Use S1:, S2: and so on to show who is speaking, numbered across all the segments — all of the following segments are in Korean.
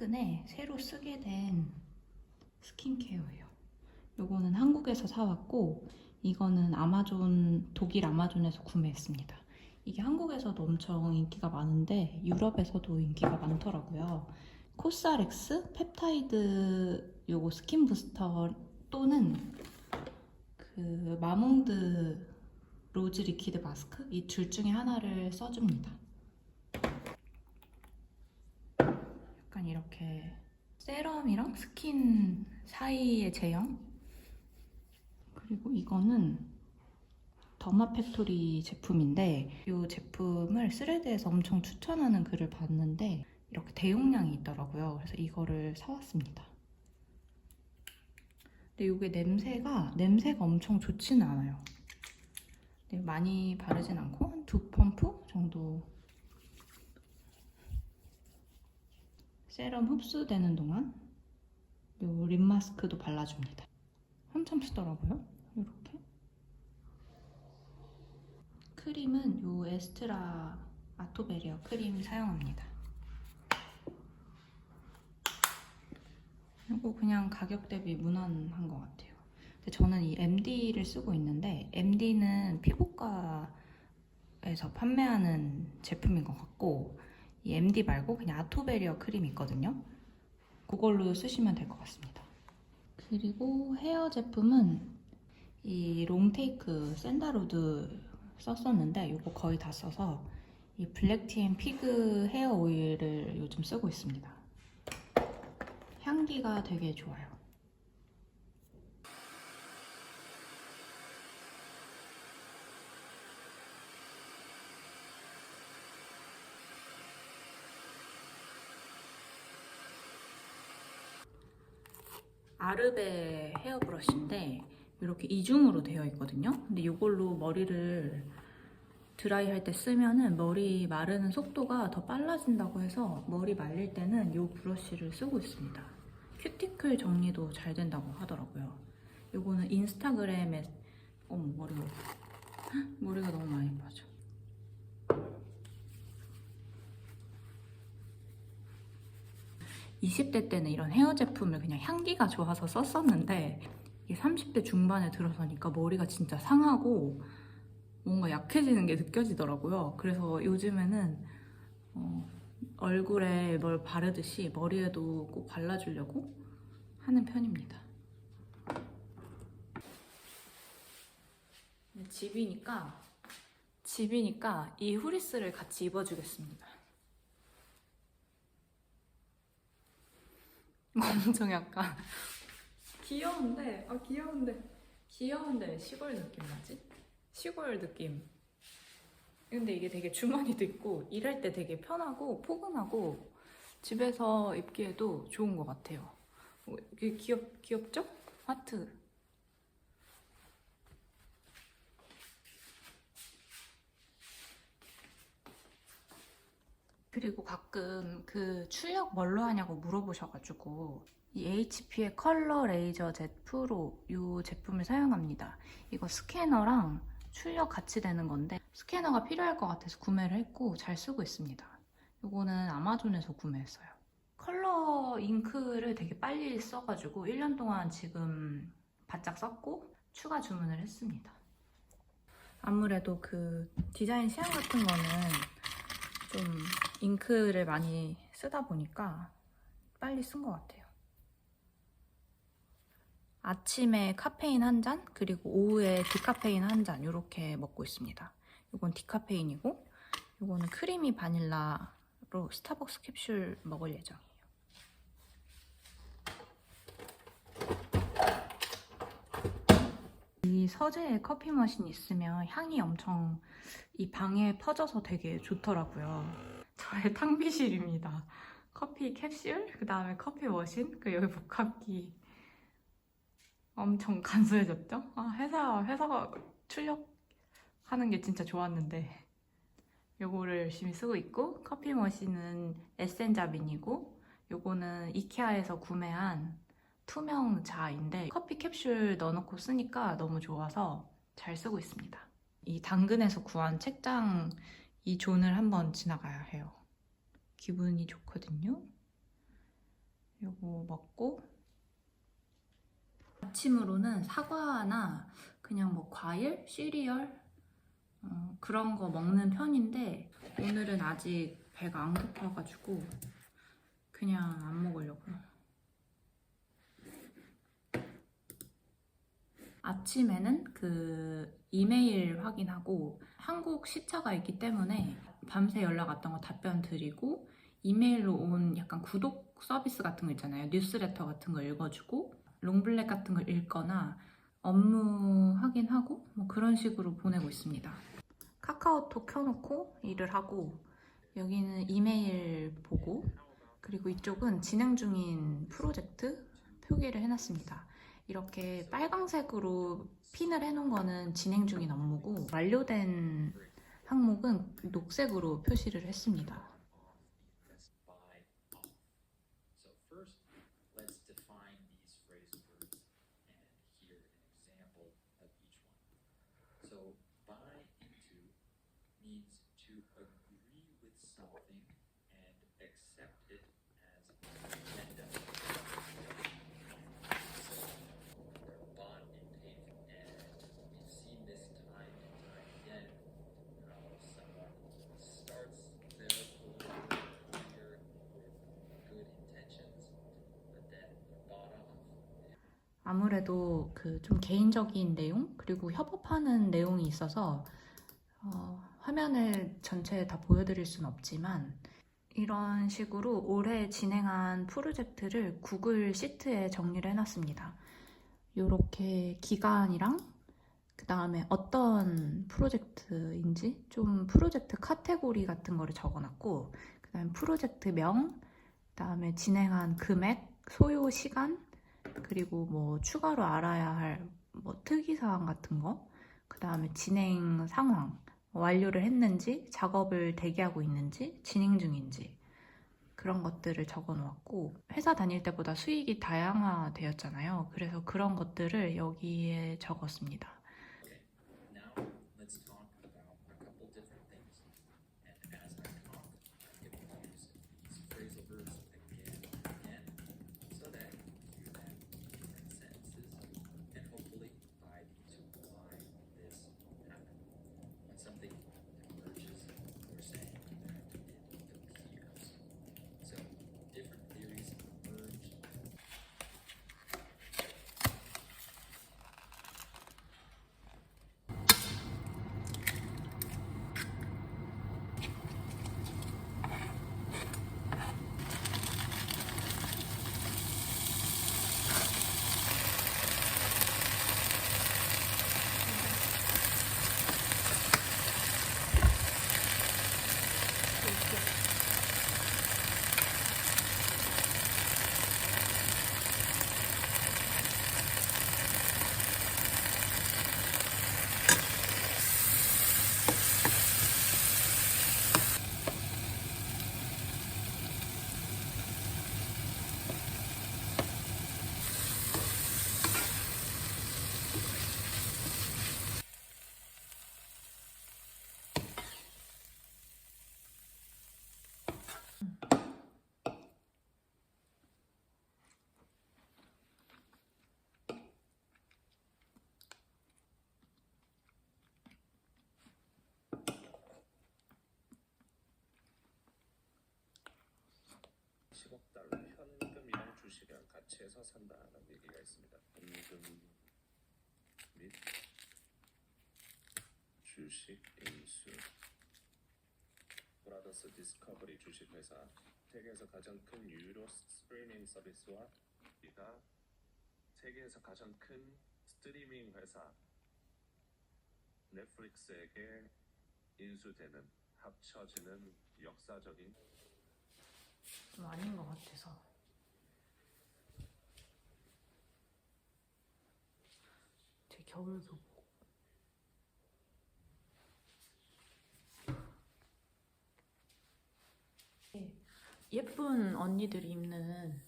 S1: 최근에 새로 쓰게 된 스킨케어예요. 요거는 한국에서 사왔고 이거는 독일 아마존에서 구매했습니다. 이게 한국에서도 엄청 인기가 많은데 유럽에서도 인기가 많더라고요. 코스알엑스 펩타이드 요거 스킨 부스터 또는 그 마몽드 로즈 리퀴드 마스크 이 둘 중에 하나를 써줍니다. 약간 이렇게 세럼이랑 스킨 사이의 제형. 그리고 이거는 더마팩토리 제품인데 이 제품을 스레드에서 엄청 추천하는 글을 봤는데 이렇게 대용량이 있더라고요. 그래서 이거를 사왔습니다. 근데 이게 냄새가 엄청 좋지는 않아요. 많이 바르진 않고 한 2펌프 정도 세럼 흡수되는 동안 이 립 마스크도 발라줍니다. 한참 쓰더라고요. 이렇게. 크림은 이 에스트라 아토베리어 크림 사용합니다. 이거 그냥 가격 대비 무난한 것 같아요. 근데 저는 이 MD를 쓰고 있는데 MD는 피부과에서 판매하는 제품인 것 같고 이 MD 말고 그냥 아토베리어 크림이 있거든요. 그걸로 쓰시면 될 것 같습니다. 그리고 헤어 제품은 이 롱테이크 샌다로드 썼었는데 이거 거의 다 써서 이 블랙티앤 피그 헤어 오일을 요즘 쓰고 있습니다. 향기가 되게 좋아요. 아르베 헤어 브러쉬인데 이렇게 이중으로 되어 있거든요. 근데 이걸로 머리를 드라이 할 때 쓰면은 머리 마르는 속도가 더 빨라진다고 해서 머리 말릴 때는 이 브러쉬를 쓰고 있습니다. 큐티클 정리도 잘 된다고 하더라고요. 이거는 인스타그램에 어머 머리가 너무 많이 빠져. (20대) 때는 이런 헤어 제품을 그냥 향기가 좋아서 썼었는데 이게 30대 중반에 들어서니까 머리가 진짜 상하고 뭔가 약해지는 게 느껴지더라고요. 그래서 요즘에는 얼굴에 뭘 바르듯이 머리에도 꼭 발라주려고 하는 편입니다. 집이니까 이 후리스를 같이 입어주겠습니다. 엄청 약간 귀여운데 시골 느낌 나지? 시골 느낌. 근데 이게 되게 주머니도 있고 일할 때 되게 편하고 포근하고 집에서 입기에도 좋은 것 같아요. 이게 귀엽죠? 하트. 그리고 가끔 그 출력 뭘로 하냐고 물어보셔가지고 이 HP의 컬러 레이저 Z 프로 이 제품을 사용합니다. 이거 스캐너랑 출력 같이 되는 건데 스캐너가 필요할 것 같아서 구매를 했고 잘 쓰고 있습니다. 이거는 아마존에서 구매했어요. 컬러 잉크를 되게 빨리 써가지고 1년 동안 지금 바짝 썼고 추가 주문을 했습니다. 아무래도 그 디자인 시안 같은 거는 좀 잉크를 많이 쓰다 보니까 빨리 쓴 것 같아요. 아침에 카페인 한 잔, 그리고 오후에 디카페인 한 잔 이렇게 먹고 있습니다. 이건 디카페인이고 이거는 크리미 바닐라로 스타벅스 캡슐 먹을 예정이에요. 이 서재에 커피 머신 있으면 향이 엄청 이 방에 퍼져서 되게 좋더라고요. 저의 탕비실입니다. 커피 캡슐, 그 다음에 커피 머신, 그 여기 복합기 엄청 간소해졌죠? 회사가 출력하는 게 진짜 좋았는데 요거를 열심히 쓰고 있고 커피 머신은 에센자빈이고 요거는 이케아에서 구매한 투명 자인데 커피 캡슐 넣어놓고 쓰니까 너무 좋아서 잘 쓰고 있습니다. 이 당근에서 구한 책장 이 존을 한번 지나가야 해요. 기분이 좋거든요. 요거 먹고 아침으로는 사과나 그냥 뭐 과일, 시리얼 그런 거 먹는 편인데 오늘은 아직 배가 안 고파가지고 그냥 안 먹으려고요. 아침에는 그 이메일 확인하고 한국 시차가 있기 때문에 밤새 연락 왔던 거 답변 드리고 이메일로 온 약간 구독 서비스 같은 거 있잖아요. 뉴스레터 같은 거 읽어주고 롱블랙 같은 걸 읽거나 업무 확인하고 뭐 그런 식으로 보내고 있습니다. 카카오톡 켜놓고 일을 하고 여기는 이메일 보고 그리고 이쪽은 진행 중인 프로젝트 표기를 해놨습니다. 이렇게 빨강색으로 핀을 해놓은 거는 진행 중인 업무고 완료된 항목은 녹색으로 표시를 했습니다. 아무래도 그 좀 개인적인 내용 그리고 협업하는 내용이 있어서 화면을 전체 다 보여드릴 수는 없지만 이런 식으로 올해 진행한 프로젝트를 구글 시트에 정리를 해놨습니다. 이렇게 기간이랑 그 다음에 어떤 프로젝트인지 좀 프로젝트 카테고리 같은 거를 적어놨고 그 다음에 프로젝트명, 그 다음에 진행한 금액, 소요 시간 그리고 뭐 추가로 알아야 할 뭐 특이사항 같은 거, 그 다음에 진행 상황, 완료를 했는지, 작업을 대기하고 있는지, 진행 중인지 그런 것들을 적어 놓았고 회사 다닐 때보다 수익이 다양화되었잖아요. 그래서 그런 것들을 여기에 적었습니다.
S2: 현금이랑 주식이랑 같이 해서 산다는 얘기가 있습니다. 현금 및 주식 인수. 브라더스 디스커버리 주식회사, 세계에서 가장 큰 유료 스트리밍 서비스와 우리가 세계에서 가장 큰 스트리밍 회사 넷플릭스에게 인수되는, 합쳐지는 역사적인
S1: 좀 아닌 것 같아서 제 겨울교복 예쁜 언니들이 입는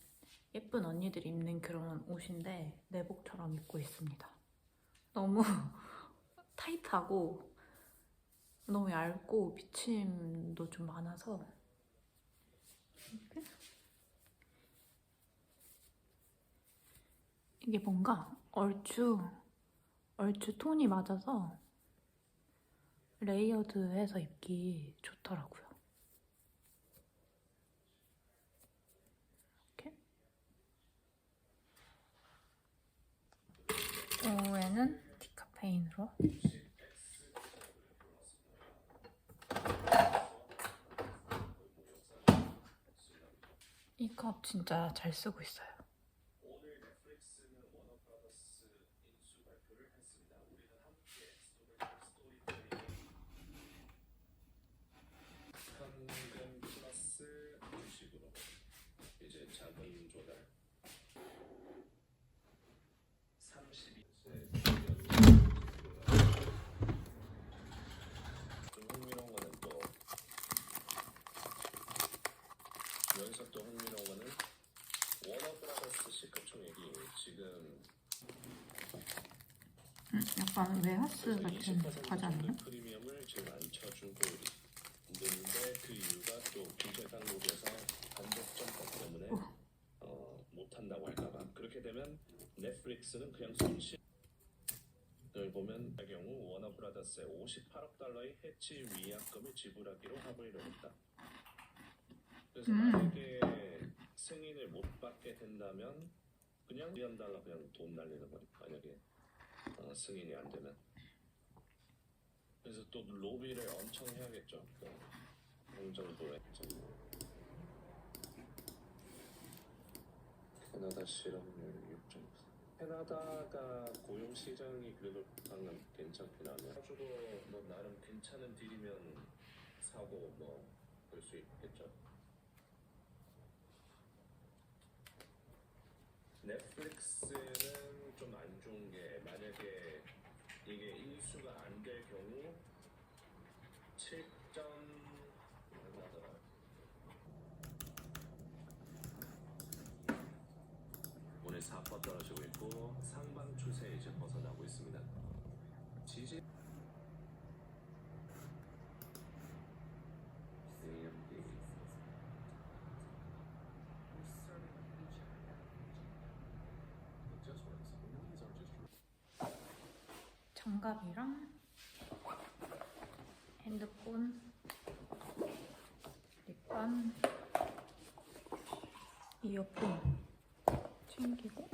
S1: 그런 옷인데 내복처럼 입고 있습니다. 너무 타이트하고 너무 얇고 비침도 좀 많아서 이렇게 이게 뭔가 얼추 톤이 맞아서 레이어드해서 입기 좋더라고요. 이렇게. 오후에는 디카페인으로. 이 컵 진짜 잘 쓰고 있어요.
S2: 오늘 넷플릭스는 워너브라더스 인수 발표를 했습니다. 우리는 함께 스토리텔링 현금 플러스 주식으로 이제 자금 조달 32세 좀 흥미로운 거는 또 여기서 또 흥미로운 거는 워너브라더스 시가총액이 지금
S1: 약간 웨하스 같은 과자 아니에요?
S2: 프리미엄을 지금 안 쳐주고 있는데 그 이유가 또 규제 당국에서 반독점법 때문에 못한다고 할까봐. 그렇게 되면 넷플릭스는 그냥 손실을 보면 그 경우 워너브라더스에 58억 달러의 해치 위약금을 지불하기로 합의를 했다. 그래서 만약에 승인을 못 받게 된다면 그냥 1년 달러 그냥 돈 날리는 거니까 만약에 승인이 안 되면. 그래서 또 로비를 엄청 해야겠죠. 행정부에. 캐나다 실업률 6.4. 캐나다가 고용 시장이 그래도 방금 괜찮긴 하네요. 가지고 뭐 나름 괜찮은 딜이면 사고 뭐 볼 수 있겠죠. 넷플릭스는 좀 안 좋은 게 만약에 이게 인수가 안 될 경우 7점 얼마더라? 오늘 4% 떨어지고 있고 상방 추세 이제 벗어나고 있습니다. 지지 AMD
S1: 장갑이랑 핸드폰, 립밤, 이어폰 챙기고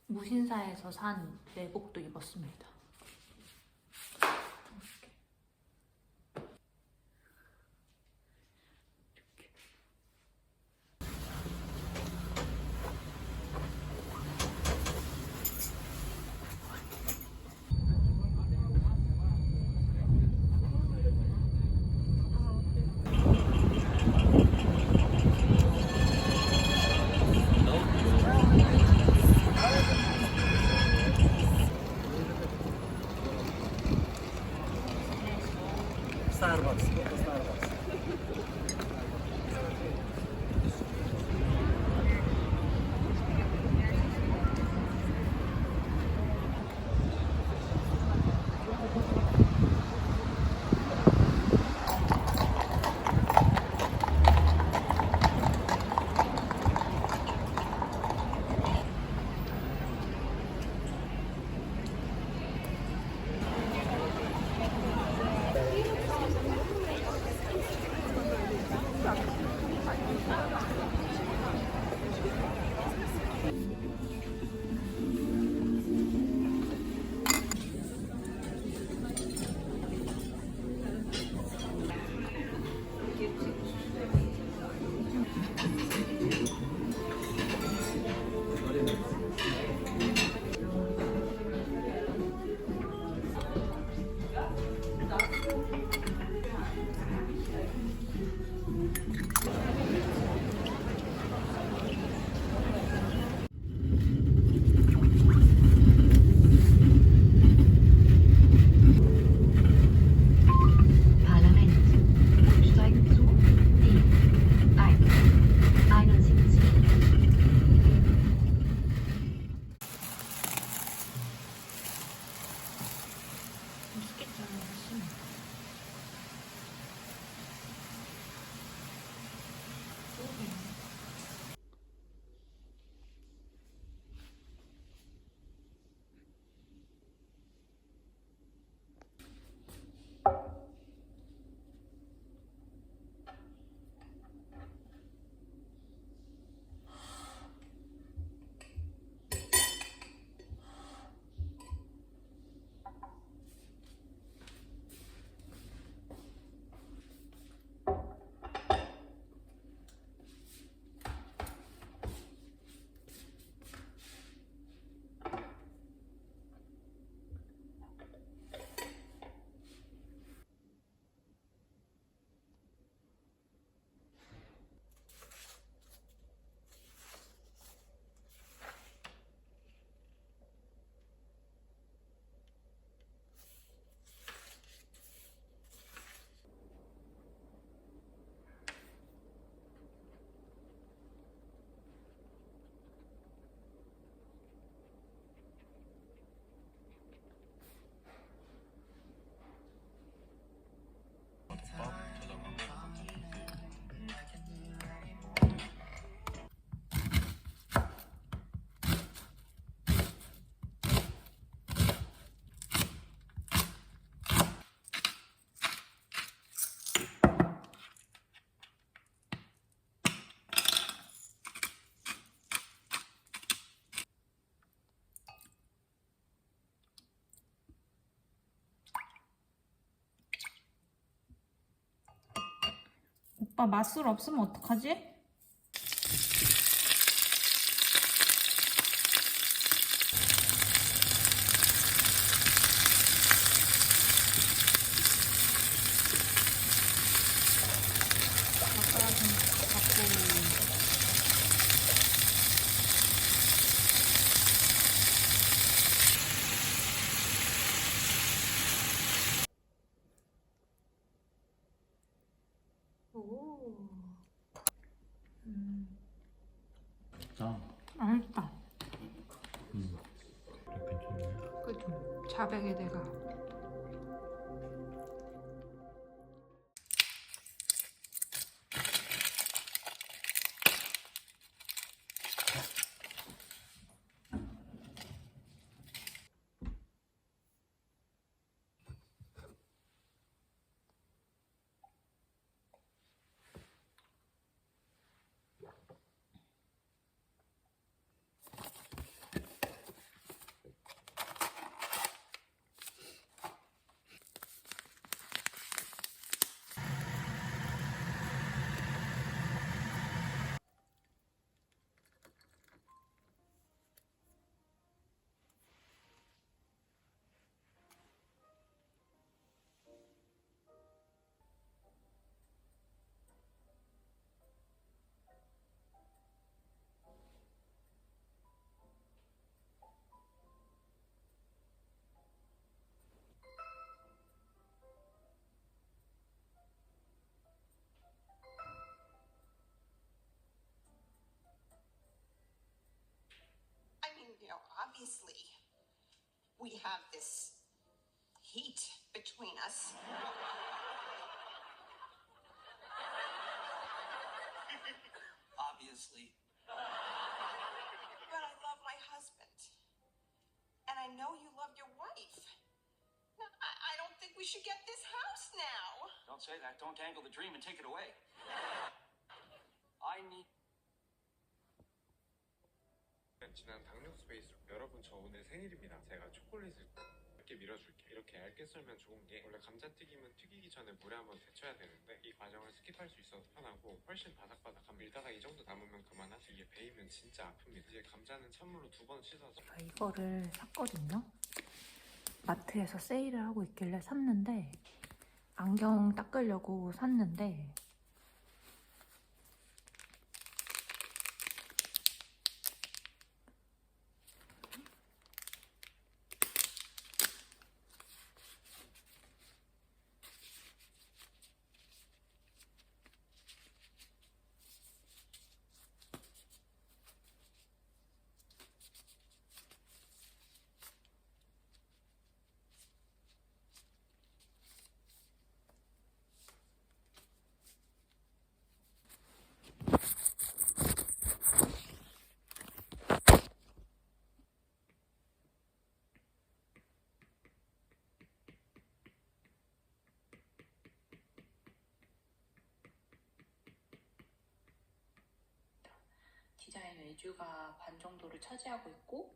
S1: 무신사에서 산 내복도 입었습니다. 했습니다. 오빠 맛술 없으면 어떡하지? 아까 좀 갖고 오. 맛있다.
S3: 괜찮네.
S1: 그죠? 자백의 대가.
S4: I mean, obviously, we have this heat between us.
S5: Obviously.
S4: But I love my husband. And I know you love your wife. Now, I don't think we should get this house now.
S5: Don't say that. Don't dangle the dream and take it away. I need.
S3: 지난 당뇨 스페이스 여러분 저 오늘 생일입니다. 제가 초콜릿을 얇게 밀어줄게. 이렇게 얇게 썰면 좋은 게 원래 감자튀김은 튀기기 전에 물에 한번 데쳐야 되는데 이 과정을 스킵할 수 있어서 편하고 훨씬 바삭바삭한 밀다가 이 정도 남으면 그만하지 이게 베이면 진짜 아픕니다. 이제 감자는 찬물로 2번 씻어서
S1: 이거를 샀거든요. 마트에서 세일을 하고 있길래 샀는데 안경 닦으려고 샀는데 메주가 반 정도를 차지하고 있고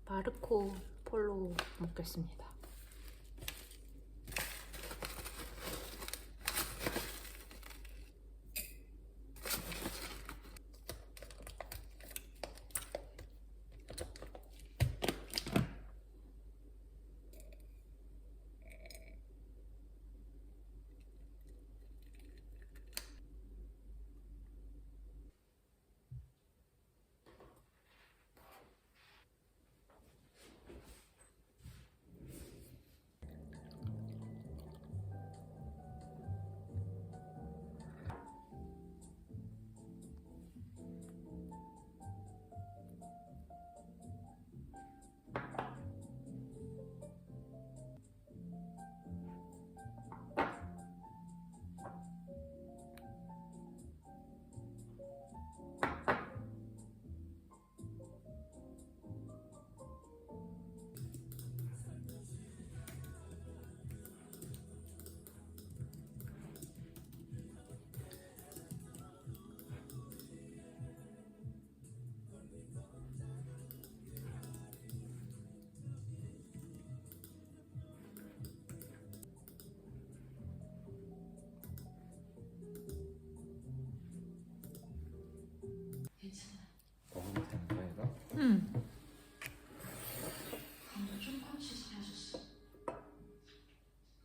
S1: 마르코 폴로 먹겠습니다.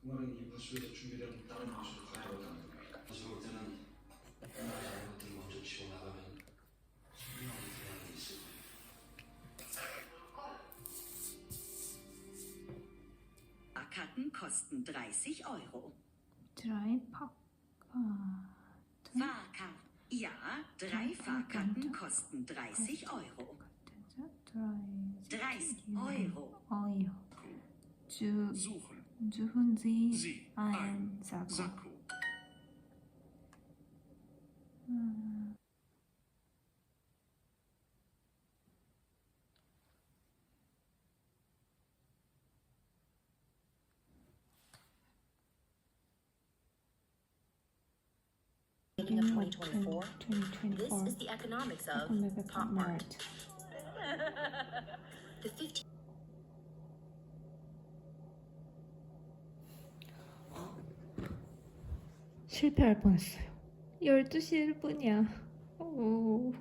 S6: 그거는 이 부스에서 준비된 다른 부스로 가져가는 거예요. 부스로 올 때는 다른 것들 먼저 치고 나가면 수명이 대학이 있을 거예요.
S7: Fahrkarten kosten 30 Euro.
S1: 드라이 파크
S7: Fahrkarten. Ja, 3 Fahrkarten kosten 30 Euro. 30 Euro.
S2: Suchen.
S1: Suchen Sie
S2: Sie
S1: einen
S2: ein
S1: Sakko.
S2: Sakko.
S8: Beginning of 2024,
S1: 2024.
S8: this is the economics of
S1: Omega
S8: Pop Mart. The 15
S1: 실패할 뻔했어요. 12시 1분이야. 오.